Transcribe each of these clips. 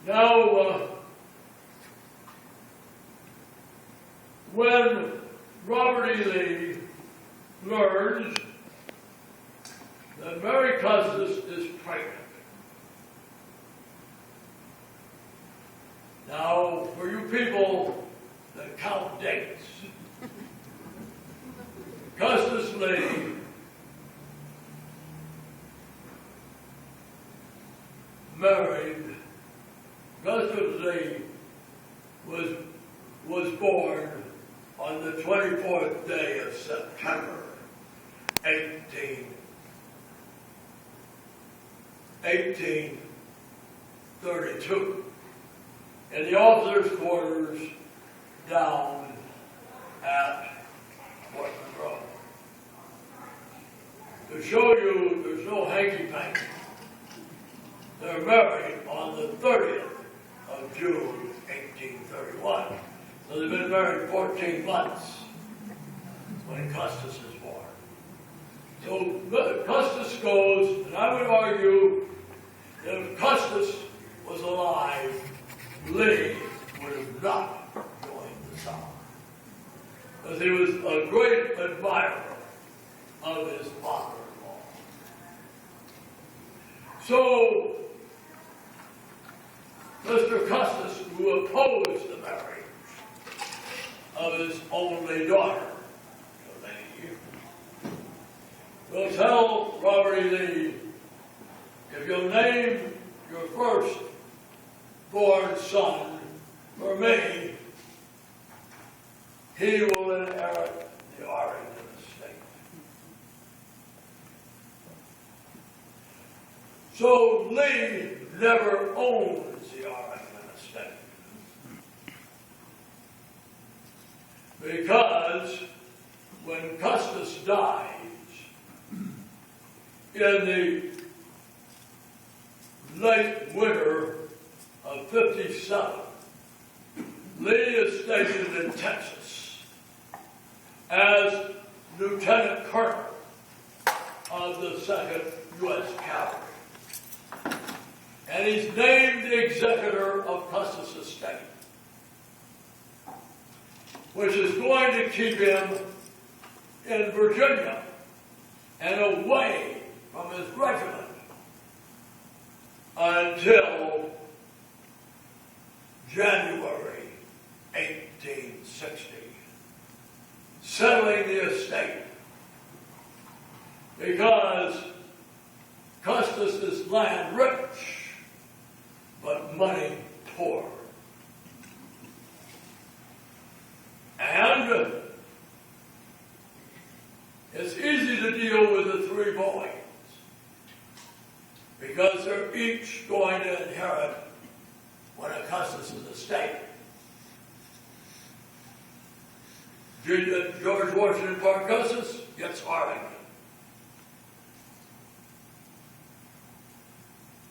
Now, when Robert E. Lee learns that Mary Custis is pregnant. Now, for you people that count dates, Custis Lee Custis Lee was born on the 24th day of September, 1832, in the officers' quarters down at Fort Monroe. To show you there's no hanky-panky, they're married on the 30th of June, 1831. So they've been married 14 months when Custis is born. So Custis goes, and I would argue that if Custis was alive, Lee would have not joined the South. Because he was a great admirer of his father-in-law. So, Mr. Custis, who opposed the marriage of his only daughter, will tell Robert E. Lee, if you'll name your first-born son for me, he will inherit the Arlington estate. So Lee never owns the Arlington estate because when Custis dies in the late winter of 57, Lee is stationed in Texas as Lieutenant Colonel of the 2nd U.S. Cavalry. And he's named the executor of Custis' estate, which is going to keep him in Virginia and away from his regiment until January 1860, settling the estate, because Custis is land rich, but money poor. And it's easy to deal with the three boys, because they're each going to inherit one of Custis' estate. George Washington Parke Custis gets Arlington.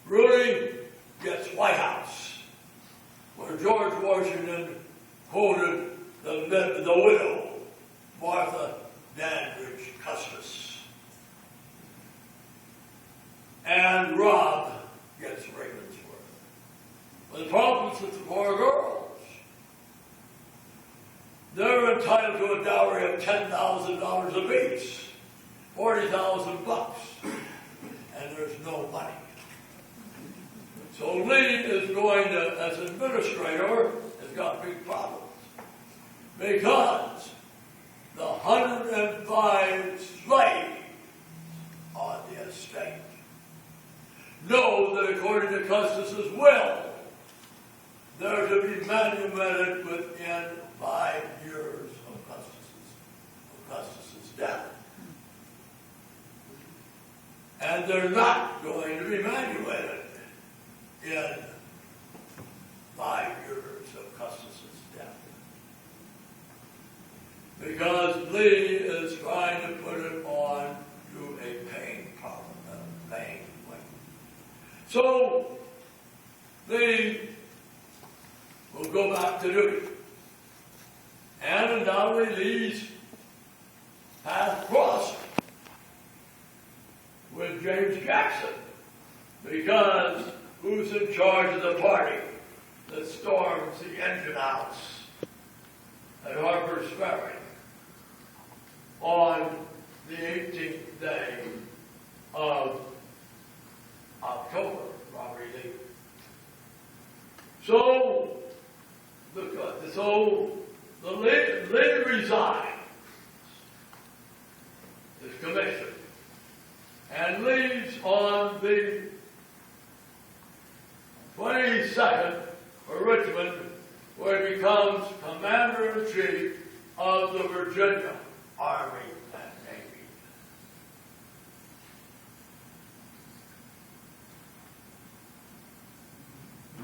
Rudy gets White House, where George Washington quoted the widow, Martha Dandridge Custis. And Rob gets Ravensworth. But the problem is with the four girls. They're entitled to a dowry of $10,000 apiece, $40,000, and there's no money. So Lee is going to, as administrator, has got big problems, because the 105 slaves on the estate know that according to Custis' will, they're to be manumitted within 5 years of Custis' death. And they're not going to be manumitted in 5 years of Custis' death, because Lee is trying to put it on to a paying problem, a paying way. So Lee will go back to duty, and undoubtedly Lee's path crossed with James Jackson, because who's in charge of the party that storms the engine house at Harper's Ferry on the 18th day of October, Robert E. Lee. So the Lee resigns his commission and leaves on the 22nd for Richmond, where he becomes Commander-in-Chief of the Virginia Army and Navy.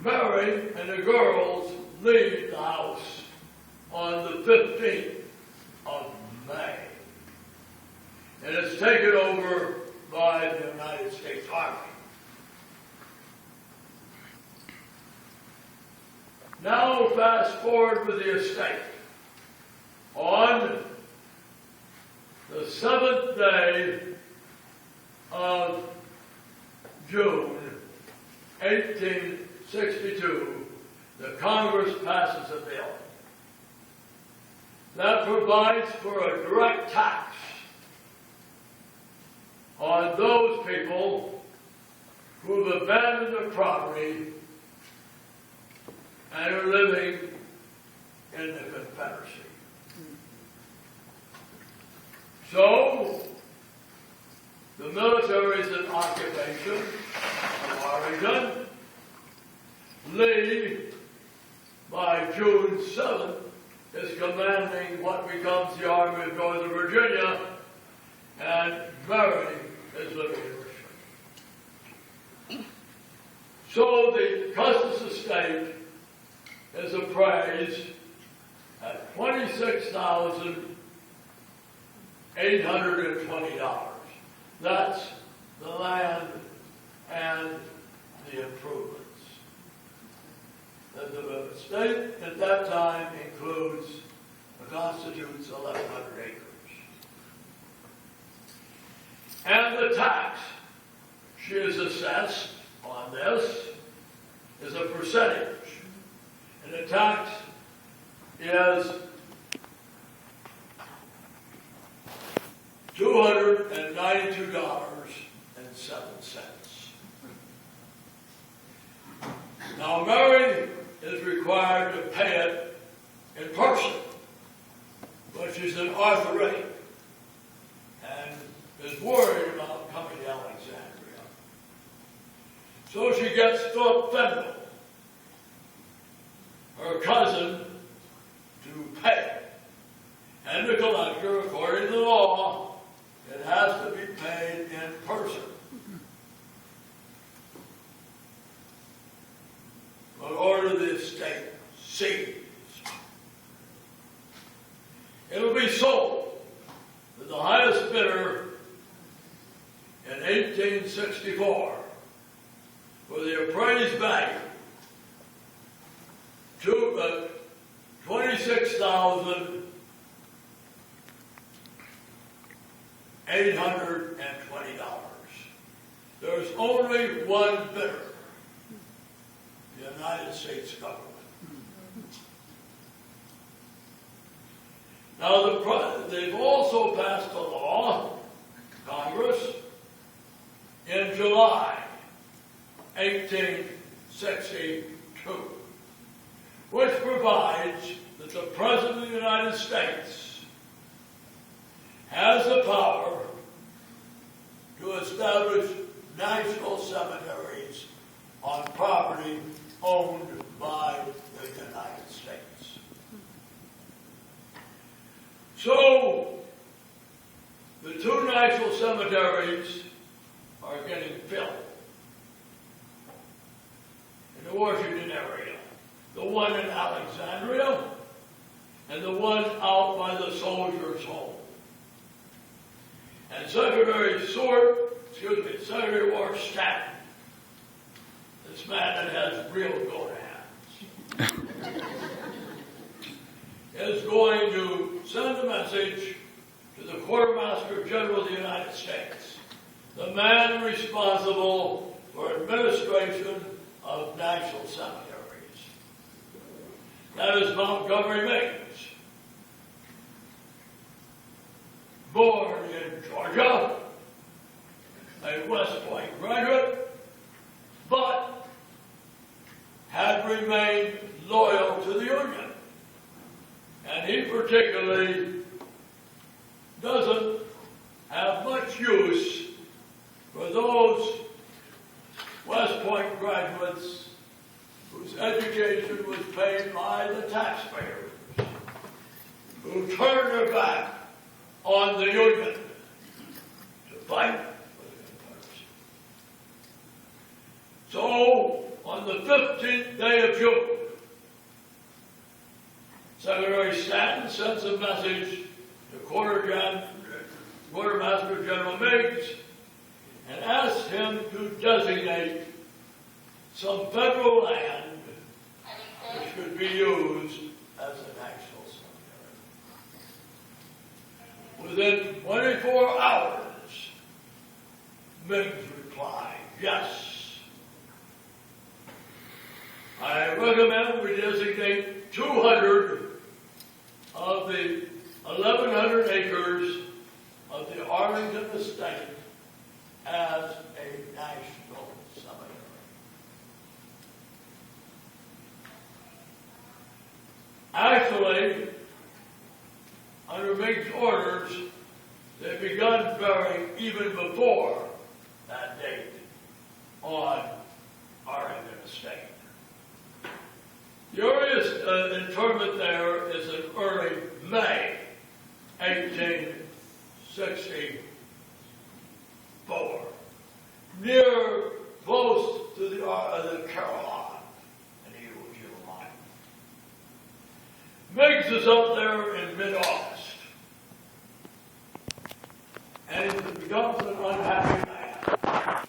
Mary and the girls leave the house on the 15th of May, and it's taken over by the United States Army. Now fast forward with the estate. On the 7th day of June, 1862, the Congress passes a bill that provides for a direct tax on those people who have abandoned their property and are living in the Confederacy. So, the military is in occupation of Arlington. Lee, by June 7th, is commanding what becomes the Army of Northern Virginia, and Mary is living in Richmond. So the Custis estate is appraised at $26,820. That's the land and the improvements. The estate at that time constitutes 1,100 acres. And the tax she is assessed on this is a percentage. And the tax is $292.07. Now, Mary is required to pay it in person, but she's an arthritic and is worried about coming to Alexandria. So she gets Philip Fendel, her cousin, to pay. And the collector, according to the law, it has to be paid in person. But order the estate seized. It'll be sold to the highest bidder in 1864 for the appraised value to $26,820. There's only one bidder, the United States government. Now, they've also passed a law, Congress, in July 1862, which provides that the President of the United States has the power to establish national cemeteries on property owned by the United States. So, the two national cemeteries are getting filled in the Washington area. The one in Alexandria and the one out by the Soldiers' Home. And Secretary War Stanton, this man that has real goat hands, is going to send a message to the Quartermaster General of the United States, the man responsible for administration of national cemeteries. That is Montgomery Meigs, born in Georgia, a West Point graduate, but had remained loyal to the Union. And he particularly doesn't have much use for those West Point graduates whose education was paid by the taxpayers, who turned their back on the Union to fight for the Confederacy. So, on the 15th day of June, Secretary Stanton sends a message to Quartermaster General Meigs and asks him to designate some federal land which could be used as a national cemetery. Within 24 hours, Meigs replied, "Yes. I recommend we designate 200 of the 1,100 acres of the Arlington estate as a national cemetery." Actually, under Meigs' orders, they begun burying even before that date on Arlington estate. The earliest interment there is in early May 1864, close to the Carolina in Iwo Jima. Meigs is up there in mid-August, and it becomes an unhappy man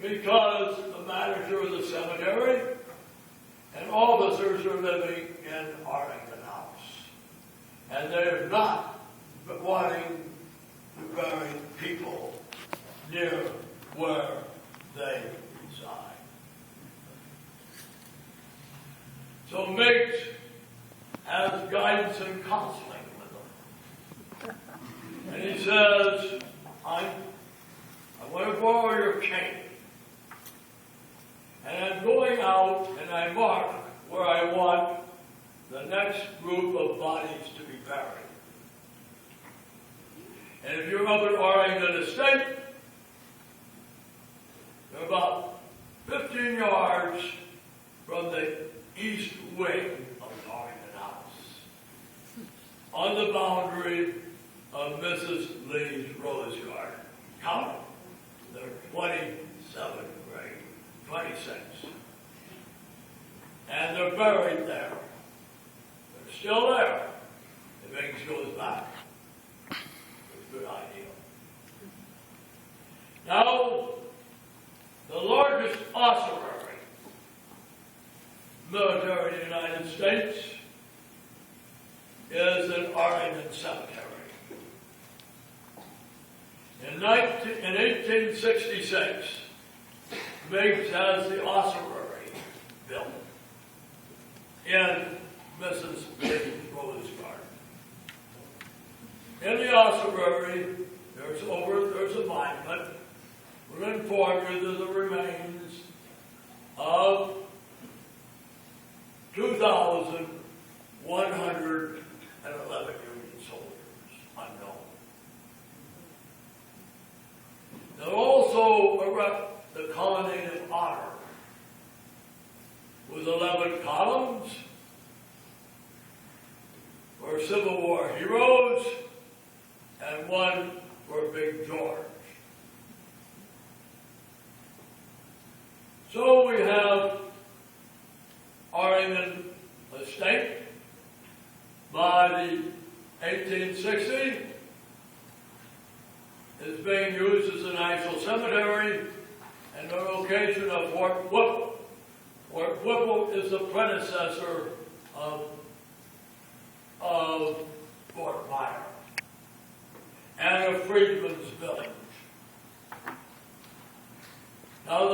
because the manager of the cemetery and officers are living in Arlington House, and they're not wanting to bury people near where they reside. So Meigs has guidance and counseling with them. And he says, I want to borrow your cane. And I'm going out and I mark where I want the next group of bodies to be buried. And if you're up at Arlington Estate, they're about 15 yards from the east wing of the Arlington House, on the boundary of Mrs. Lee's Rose Garden. Count them. They're 27 grade, 26. And they're buried there. They're still there. If Meigs goes back. It's a good idea. Now, the largest ossuary military in the United States is in Arlington Cemetery. In 1866, Meigs has the ossuary built in Mrs. Lee's Rose Garden. In the ossuary, there's a monument. We're informed you that the remains of 2,111 Union soldiers unknown. They'll also erect the colonnade of honor with 11 columns for Civil War heroes and one for Big George. So we have Arlington Estate by the 1860 is being used as a national cemetery, and the location of Fort Whipple. Fort Whipple is the predecessor of Fort Myer and of Freedman's Village. Now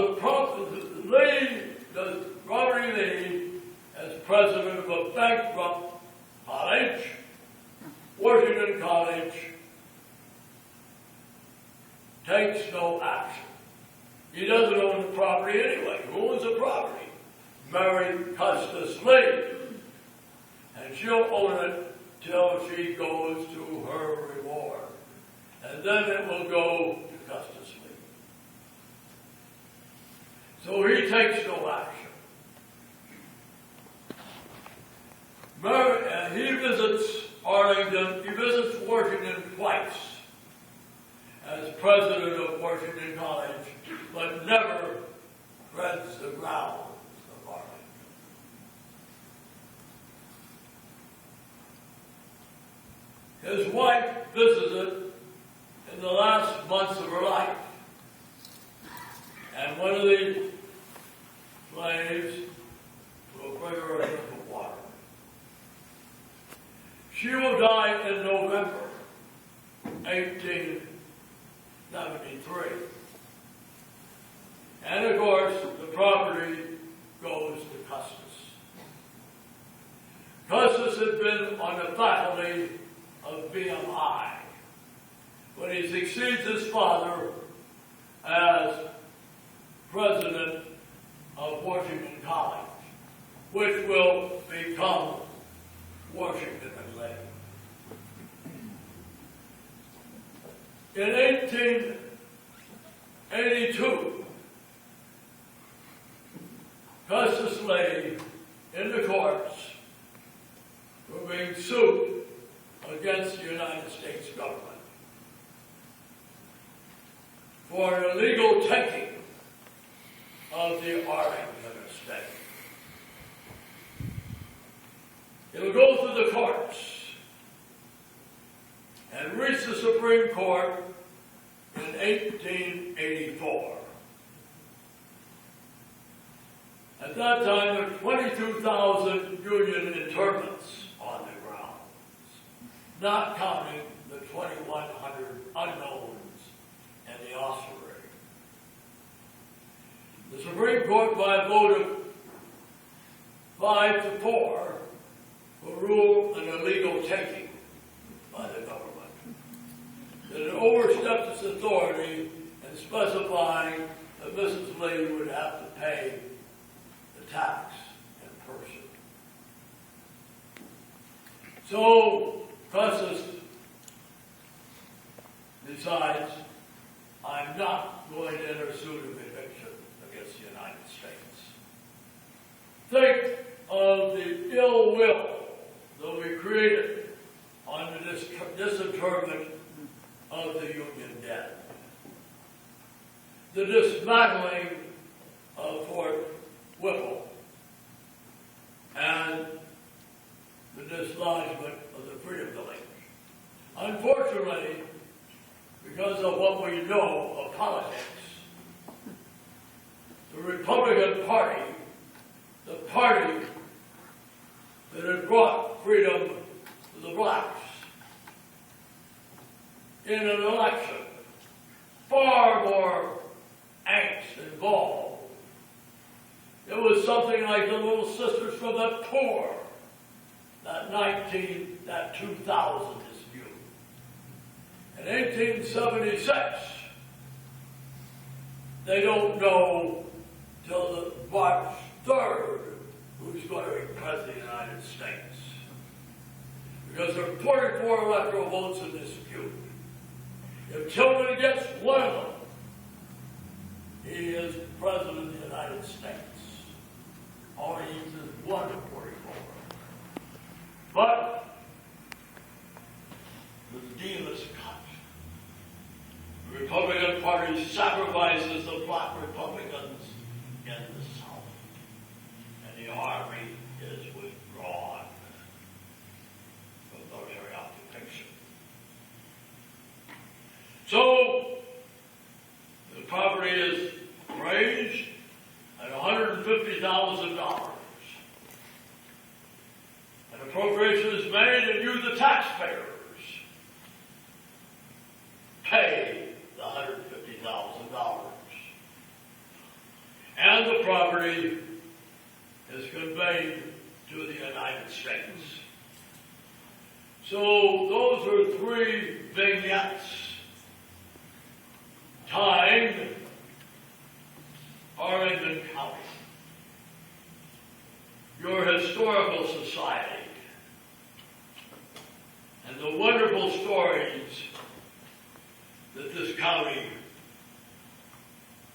Robert E. Lee has president of a bankrupt college, Washington College, takes no action. He doesn't own the property anyway. Who owns the property? Mary Custis Lee. And she'll own it till she goes to her reward. And then it will go to Custis Lee. So he takes no action. He visits Arlington, he visits Washington twice as president of Washington College, but never treads the grounds of Arlington. His wife visited in the last months of her life, and one of the slaves will bring her a drink of water. She will die in November 1873. And of course, the property goes to Custis. Custis had been on the faculty of BMI when he succeeds his father as president of Washington College, which will become Washington and Lee. In 1882, Custis Lee, in the courts, were being sued against the United States government for an illegal taking of the Arlington estate. It'll go through the courts and reach the Supreme Court in 1884. At that time, there were 22,000 Union internments on the grounds, not counting the 2,100 unknowns and the ossuary. The Supreme Court, by a vote of 5-4, will rule an illegal taking by the government. That it overstepped its authority in specifying that Mrs. Lee would have to pay the tax in person. So Custis decides, I'm not going to enter suit of eviction against the United States. Think of the ill will that we created on the disinterment of the Union debt. The dismantling of Fort Whipple and the dislodgement of the Freedom Village. Unfortunately, because of what we know of politics, the Republican Party, the party that had brought freedom to the blacks, in an election, far more angst involved. It was something like the Little Sisters from the Poor, that 2000 dispute. In 1876, they don't know till the March 3rd who's going to be president of the United States. Because there are 44 electoral votes in dispute. If Tillman gets one of them, he is president of the United States. All he needs is 1 of 44. But the deal is cut. The Republican Party sacrifices the black Republicans in the South, and the Army is withdrawn from military occupation. So, the property is raised at $150,000. An appropriation is made, and you, the taxpayers, pay the $150,000. And the property is conveyed to the United States. So those are three vignettes tying Arlington County, your historical society, and the wonderful stories that this county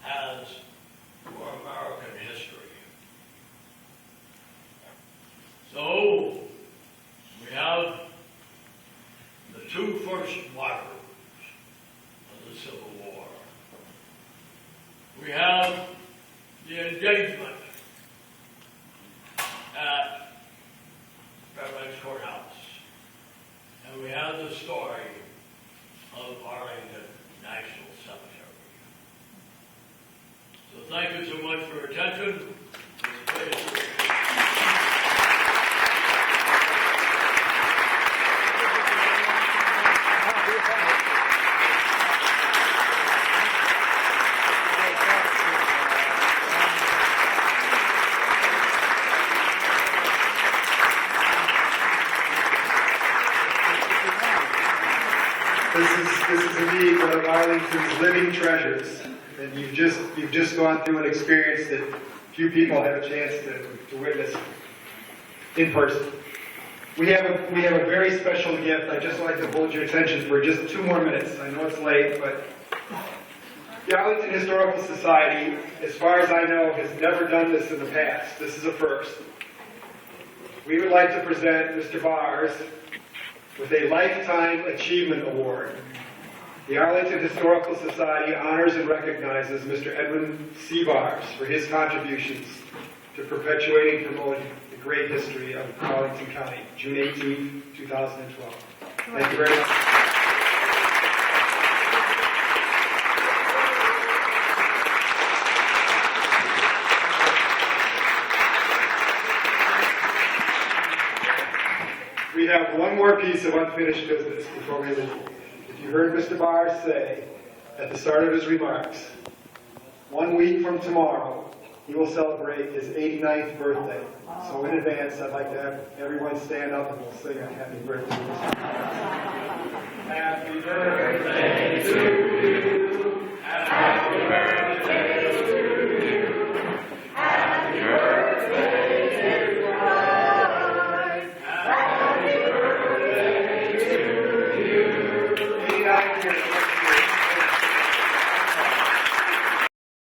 has for American history. So, we have the two first martyrs of the Civil War. We have the engagement at Fairbanks Courthouse. And we have the story of Arlington National Cemetery. So thank you so much for your attention. This is indeed one of Arlington's living treasures, and you've just gone through an experience that few people have a chance to witness in person. We have a very special gift. I'd just like to hold your attention for just 2 more minutes. I know it's late, but the Arlington Historical Society, as far as I know, has never done this in the past. This is a first. We would like to present Mr. Bars with a Lifetime Achievement Award. The Arlington Historical Society honors and recognizes Mr. Edwin C. Bars for his contributions to perpetuating and promoting the great history of Arlington County, June 18, 2012. Thank you very much. We have one more piece of unfinished business before we leave. If you heard Mr. Bars say at the start of his remarks, 1 week from tomorrow, he will celebrate his 89th birthday. So in advance, I'd like to have everyone stand up and we'll sing a happy birthday. Happy birthday to you.